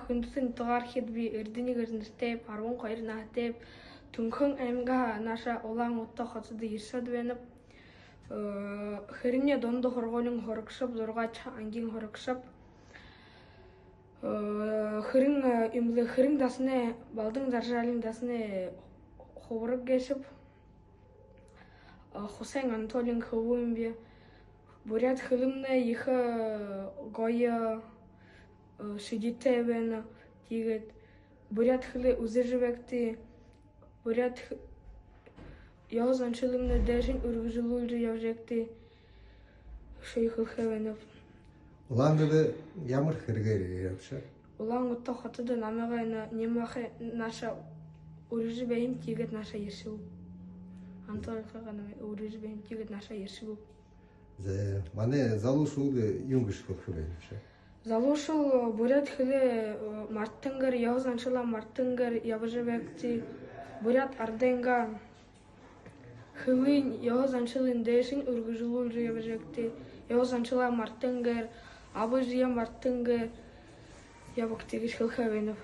Хүндсэн дугаар хэд би Эрдэнэг эрдэнэтэй 12 наатай Түнхэн аймгаа наша Улаан-Удаа хотод ирсэд байна. Хэрний донд хоргоолын хорогшоб 6 ангийн хорогшоб хэрэн дасны балдан заржаалын дасны хувраг гэшв Хусэн Анатолийн хөвөн би бурят хөлмнэ их гоё шидитэ байна. Тэгээд бурят хөлө үзэрвэгти бурят яз анчлымны дэшин үргэлжлүүлж явжэгти шейхэл хэвэнэ. Улаангад ямар хэрэгээр явшаа? Улаан-Удаа хотод намайг нэмэх наша үргэлж бэм тэгээд наша яшив. Антоолхага үргэлж бэм тэгээд наша яшив. За манай залуушууд юм гэж хэлэх юм шээ. Залуушуу бурят хөлө мартангар яз анчлаа мартангар явжэгти бурят арденга хөвийн яз анчлын дэшин үргэлжлүүлж явжэгти яз анчлаа мартангар абужия мартангар явагти гэж хэлэх юм.